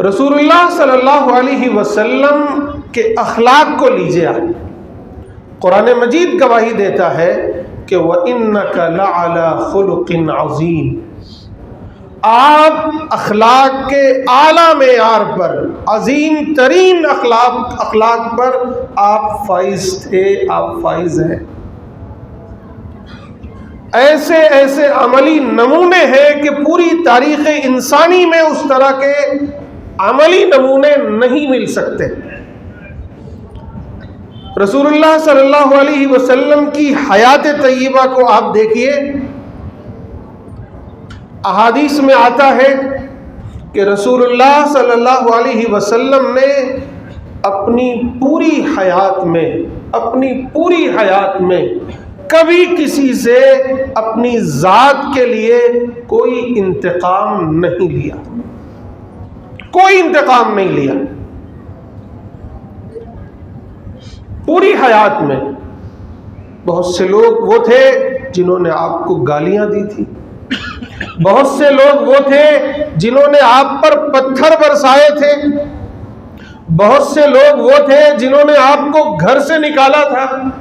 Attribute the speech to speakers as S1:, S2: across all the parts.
S1: रसूलुल्लाह सल्लल्लाहु अलैहि वसल्लम के अखलाक को लीजिए आप। कुरान मजीद गवाही देता है कि व इन्नका लअला खुलुकिन अज़ीम, आप अखलाक के आला मेयार पर, अजीम तरीन अखलाक पर आप फाइज थे, आप फाइज हैं। ऐसे ऐसे अमली नमूने हैं कि पूरी तारीख़ इंसानी में उस तरह के अमली नमूने नहीं मिल सकते। रसूलुल्लाह सल्लल्लाहु अलैहि वसल्लम की हयात तय्यबा को आप देखिए। अहादीस में आता है कि रसूलुल्लाह सल्लल्लाहु अलैहि वसल्लम ने अपनी पूरी हयात में कभी किसी से अपनी ज़ात के लिए कोई इंतकाम नहीं लिया, कोई इंतकाम नहीं लिया। पूरी हयात में बहुत से लोग वो थे जिन्होंने आपको गालियां दी थी, बहुत से लोग वो थे जिन्होंने आप पर पत्थर बरसाए थे, बहुत से लोग वो थे जिन्होंने आपको घर से निकाला था,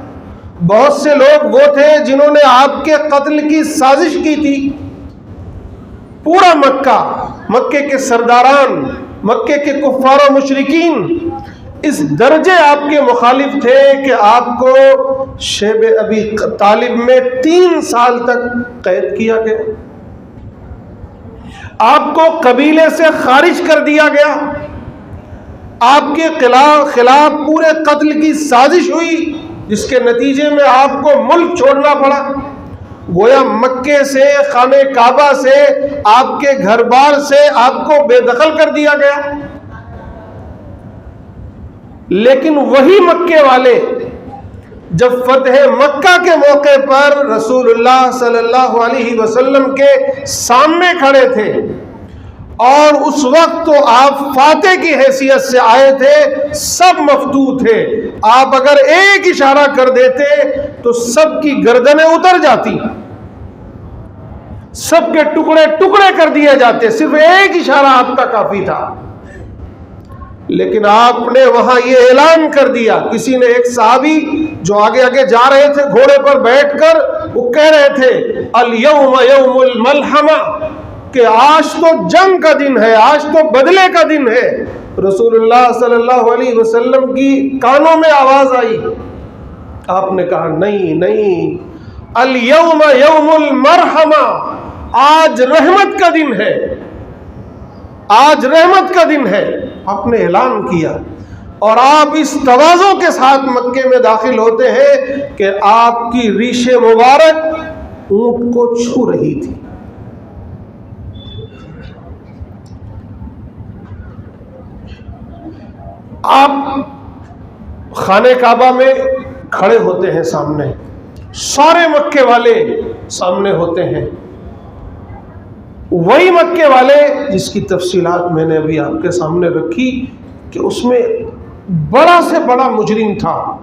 S1: बहुत से लोग वो थे जिन्होंने आपके कत्ल की साजिश की थी। पूरा मक्के के सरदारान, मक्के के कुफ्फार और मुशरिकीन इस दर्जे आपके मुखालिफ थे कि आपको शेब अबी तालिब में 3 साल तक कैद किया गया, आपको कबीले से खारिज कर दिया गया, आपके खिलाफ पूरे कत्ल की साजिश हुई जिसके नतीजे में आपको मुल्क छोड़ना पड़ा। गोया मक्के से, खाने काबा से, आपके घर बार से आपको बेदखल कर दिया गया। लेकिन वही मक्के वाले जब फतह मक्का के मौके पर रसूलुल्लाह सल्लल्लाहु अलैहि वसल्लम के सामने खड़े थे और उस वक्त तो आप फाते की हैसियत से आए थे, सब मफ्तू थे। आप अगर एक इशारा कर देते तो सबकी गर्दनें उतर जाती, सबके टुकड़े टुकड़े कर दिए जाते, सिर्फ एक इशारा आपका काफी था। लेकिन आपने वहां ये ऐलान कर दिया। किसी ने, एक सहाबी जो आगे आगे जा रहे थे घोड़े पर बैठकर, वो कह रहे थे अल यौम यौमुल मलहमा, कि आज तो जंग का दिन है, आज तो बदले का दिन है। रसूलुल्लाह सल्लल्लाहु अलैहि वसल्लम की कानों में आवाज आई, आपने कहा नहीं नहीं, अल यौम यौमुल मरहमा, आज रहमत का दिन है, आज रहमत का दिन है। आपने ऐलान किया और आप इस तवाज़ो के साथ मक्के में दाखिल होते हैं कि आपकी रीशे मुबारक ऊंट को छू रही थी। आप खाने काबा में खड़े होते हैं, सामने सारे मक्के वाले सामने होते हैं। वही मक्के वाले जिसकी तफसीलात मैंने अभी आपके सामने रखी कि उसमें बड़ा से बड़ा मुजरिम था,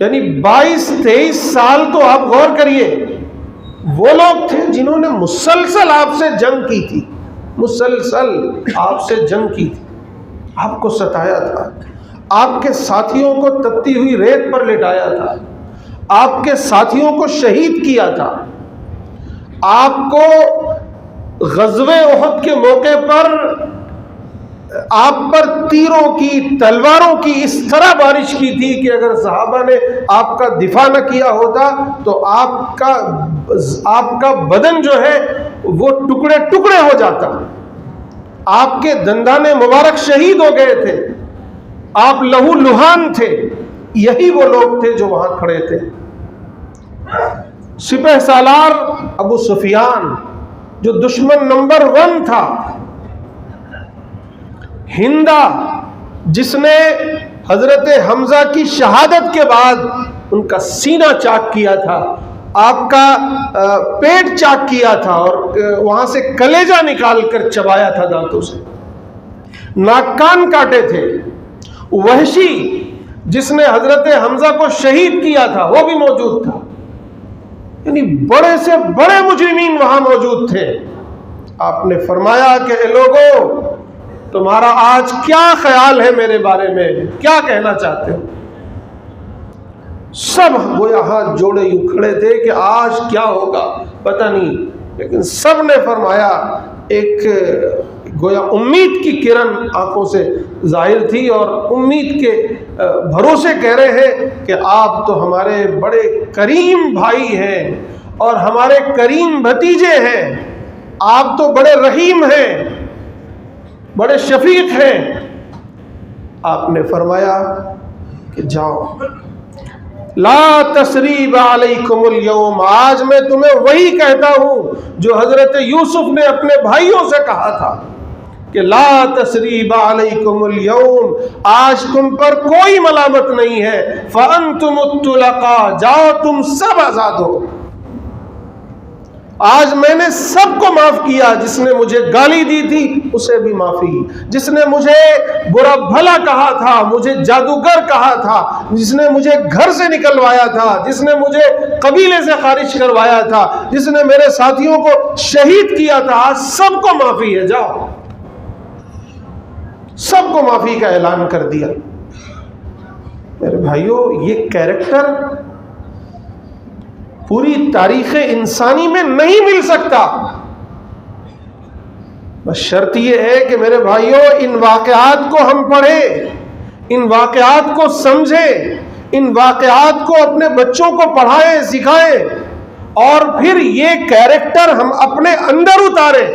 S1: यानी 22-23 साल। तो आप गौर करिए, वो लोग थे जिन्होंने मुसलसल आपसे जंग की थी, मुसलसल आपसे जंग की थी, आपको सताया था, आपके साथियों को तपती हुई रेत पर लिटाया था, आपके साथियों को शहीद किया था, आपको ग़ज़वे उहद के मौके पर आप पर तीरों की, तलवारों की इस तरह बारिश की थी कि अगर सहाबा ने आपका दिफा न किया होता तो आपका बदन जो है वो टुकड़े टुकड़े हो जाता, आपके दंदाने मुबारक शहीद हो गए थे, आप लहू लुहान थे। यही वो लोग थे जो वहां खड़े थे। सिपह सालार अबू सुफियान जो दुश्मन नंबर 1 था, हिंदा जिसने हजरत हमजा की शहादत के बाद उनका सीना चाक किया था, आपका पेट चाक किया था और वहां से कलेजा निकालकर चबाया था दांतों से, नाक कान काटे थे। वहशी जिसने हजरत हमजा को शहीद किया था वो भी मौजूद था। यानी बड़े से बड़े मुजरिमीन वहां मौजूद थे। आपने फरमाया कि लोगों, तुम्हारा आज क्या ख्याल है मेरे बारे में, क्या कहना चाहते हो? सब गोया हाथ जोड़े यूं खड़े थे कि आज क्या होगा पता नहीं, लेकिन सब ने फरमाया, एक गोया उम्मीद की किरण आंखों से जाहिर थी और उम्मीद के भरोसे कह रहे हैं कि आप तो हमारे बड़े करीम भाई हैं और हमारे करीम भतीजे हैं, आप तो बड़े रहीम हैं, बड़े शफीक हैं। आपने फरमाया कि जाओ, ला तसरीब अलैकुमुल यौम, आज मैं तुम्हें वही कहता हूं जो हजरत यूसुफ ने अपने भाइयों से कहा था कि ला तसरीब अलैकुमुल यौम, आज तुम पर कोई मलामत नहीं है, फअंतुमुत तुलका, जाओ तुम सब आजाद हो। आज मैंने सबको माफ किया, जिसने मुझे गाली दी थी उसे भी माफी, जिसने मुझे बुरा भला कहा था, मुझे जादूगर कहा था, जिसने मुझे घर से निकलवाया था, जिसने मुझे कबीले से खारिज करवाया था, जिसने मेरे साथियों को शहीद किया था, आज सबको माफी है, जाओ। सबको माफी का ऐलान कर दिया। मेरे भाइयों, ये कैरेक्टर पूरी तारीख इंसानी में नहीं मिल सकता। बस शर्त यह है कि मेरे भाइयों, इन वाक़यात को हम पढ़ें, इन वाक़यात को समझें, इन वाक़यात को अपने बच्चों को पढ़ाएं, सिखाएं और फिर ये कैरेक्टर हम अपने अंदर उतारें।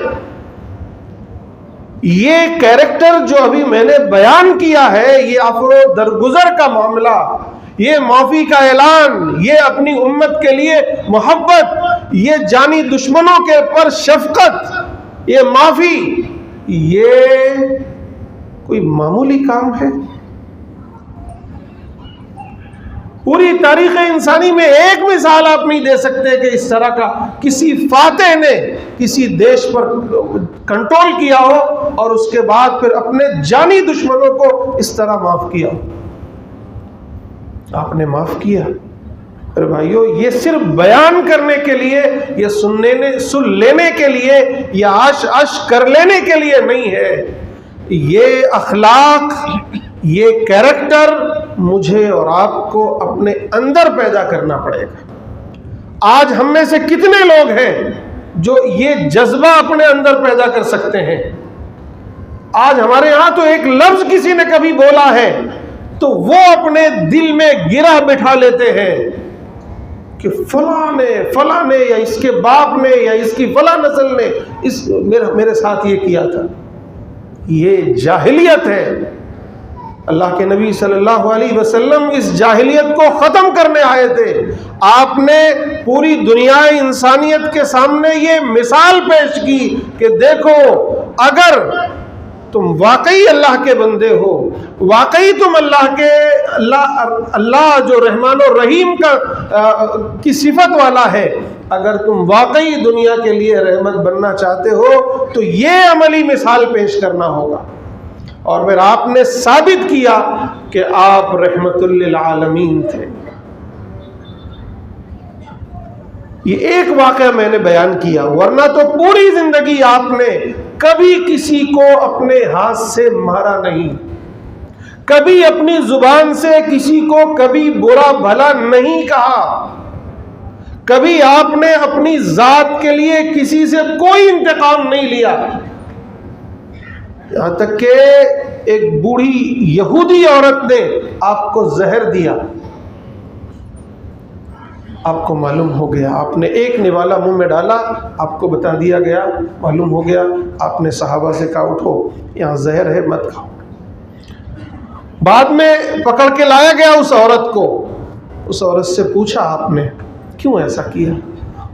S1: ये कैरेक्टर जो अभी मैंने बयान किया है, ये अफरो दरगुजर का मामला, ये माफी का ऐलान, ये अपनी उम्मत के लिए मोहब्बत, ये जानी दुश्मनों के पर शफकत, ये माफी, ये कोई मामूली काम है? पूरी तारीख इंसानी में एक मिसाल आप नहीं दे सकते कि इस तरह का किसी फातेह ने किसी देश पर कंट्रोल किया हो और उसके बाद फिर अपने जानी दुश्मनों को इस तरह माफ किया। आपने माफ किया। अरे भाइयों, ये सिर्फ बयान करने के लिए, ये सुन लेने के लिए, ये आश कर लेने के लिए नहीं है। ये अखलाक, ये कैरेक्टर मुझे और आपको अपने अंदर पैदा करना पड़ेगा। आज हम में से कितने लोग हैं जो ये जज्बा अपने अंदर पैदा कर सकते हैं? आज हमारे यहां तो एक लफ्ज किसी ने कभी बोला है तो वो अपने दिल में गिरा बिठा लेते हैं कि फला ने या इसके बाप ने या इसकी फला नस्ल ने मेरे साथ ये किया था। ये जाहिलियत है। अल्लाह के नबी सल्लल्लाहु अलैहि वसल्लम इस जाहिलियत को ख़त्म करने आए थे। आपने पूरी दुनिया इंसानियत के सामने ये मिसाल पेश की कि देखो, अगर तुम वाकई अल्लाह के बंदे हो, वाकई तुम अल्लाह जो रहमान और रहीम की सिफत वाला है, अगर तुम वाकई दुनिया के लिए रहमत बनना चाहते हो तो ये अमली मिसाल पेश करना होगा। और फिर आपने साबित किया कि आप रहमतुल लिल आलमीन थे। ये एक वाक़या मैंने बयान किया, वरना तो पूरी जिंदगी आपने कभी किसी को अपने हाथ से मारा नहीं, कभी अपनी जुबान से किसी को कभी बुरा भला नहीं कहा, कभी आपने अपनी जात के लिए किसी से कोई इंतकाम नहीं लिया। यहां तक कि एक बूढ़ी यहूदी औरत ने आपको जहर दिया, आपको मालूम हो गया, आपने एक निवाला मुंह में डाला, आपको बता दिया गया, मालूम हो गया, आपने सहाबा से कहा उठो यहाँ जहर है मत खाओ। बाद में पकड़ के लाया गया उस औरत को। उस औरत से पूछा आपने क्यों ऐसा किया?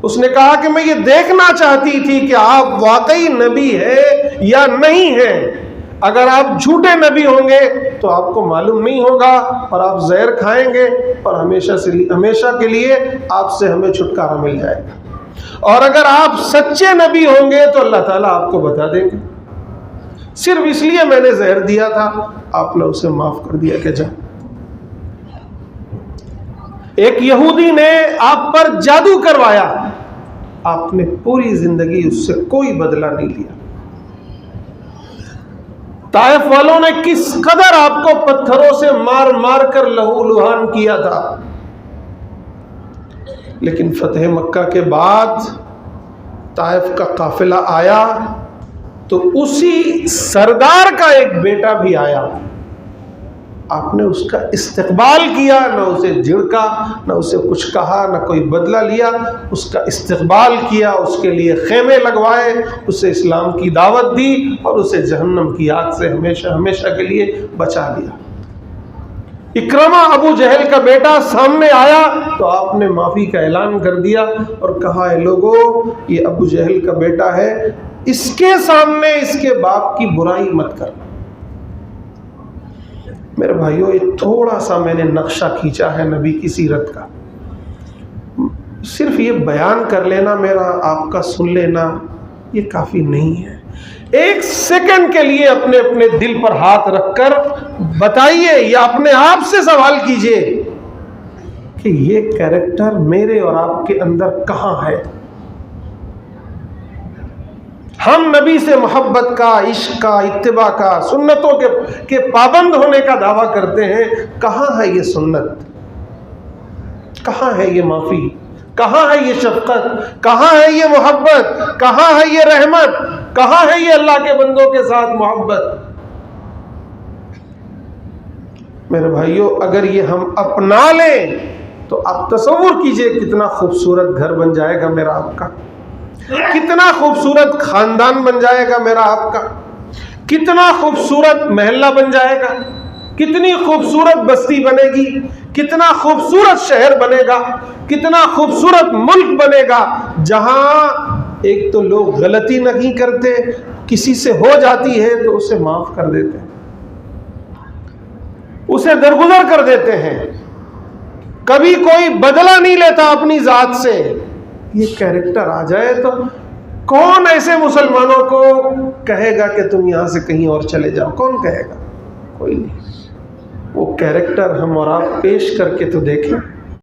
S1: उसने कहा कि मैं ये देखना चाहती थी कि आप वाकई नबी है या नहीं है। अगर आप झूठे नबी होंगे तो आपको मालूम नहीं होगा और आप जहर खाएंगे और हमेशा के लिए आपसे हमें छुटकारा मिल जाएगा। और अगर आप सच्चे नबी होंगे तो अल्लाह ताला आपको बता देंगे। सिर्फ इसलिए मैंने जहर दिया था, आपने उसे माफ कर दिया कि जा। एक यहूदी ने आप पर जादू करवाया, आपने पूरी जिंदगी उससे कोई बदला नहीं लिया। ताइफ वालों ने किस कदर आपको पत्थरों से मार मार कर लहूलुहान किया था। लेकिन फतेह मक्का के बाद ताइफ का काफिला आया तो उसी सरदार का एक बेटा भी आया। आपने उसका इस्तकबाल किया, न उसे झिड़का, न उसे कुछ कहा, न कोई बदला लिया। उसका इस्तकबाल किया, उसके लिए खेमे लगवाए, उसे इस्लाम की दावत दी और उसे जहन्नम की आग से हमेशा हमेशा के लिए बचा लिया। इक्रमा अबू जहल का बेटा सामने आया तो आपने माफ़ी का ऐलान कर दिया और कहा, है लोगों, ये अबू जहल का बेटा है, इसके सामने इसके बाप की बुराई मत करना। मेरे भाइयों, ये थोड़ा सा मैंने नक्शा खींचा है नबी की सीरत का। सिर्फ ये बयान कर लेना, मेरा आपका सुन लेना, ये काफ़ी नहीं है। एक सेकंड के लिए अपने अपने दिल पर हाथ रखकर बताइए या अपने आप से सवाल कीजिए कि ये कैरेक्टर मेरे और आपके अंदर कहाँ है। हम नबी से मोहब्बत का, इश्क का, इत्तिबा का, सुन्नतों के पाबंद होने का दावा करते हैं। कहाँ है ये सुन्नत? कहाँ है ये माफ़ी? कहाँ है ये शफ़क़त? कहाँ है ये मोहब्बत? कहाँ है ये रहमत? कहाँ है ये अल्लाह के बंदों के साथ मोहब्बत? मेरे भाइयों, अगर ये हम अपना लें तो आप तसव्वुर कीजिए कितना खूबसूरत घर बन जाएगा मेरा आपका, कितना खूबसूरत खानदान बन जाएगा मेरा आपका, कितना खूबसूरत महल्ला बन जाएगा, कितनी खूबसूरत बस्ती बनेगी, कितना खूबसूरत शहर बनेगा, कितना खूबसूरत मुल्क बनेगा, जहां एक तो लोग गलती नहीं करते, किसी से हो जाती है तो उसे माफ कर देते हैं, उसे दरगुजर कर देते हैं, कभी कोई बदला नहीं लेता अपनी जात से। ये कैरेक्टर आ जाए तो कौन ऐसे मुसलमानों को कहेगा कि तुम यहां से कहीं और चले जाओ? कौन कहेगा? कोई नहीं। वो कैरेक्टर हम और आप पेश करके तो देखें।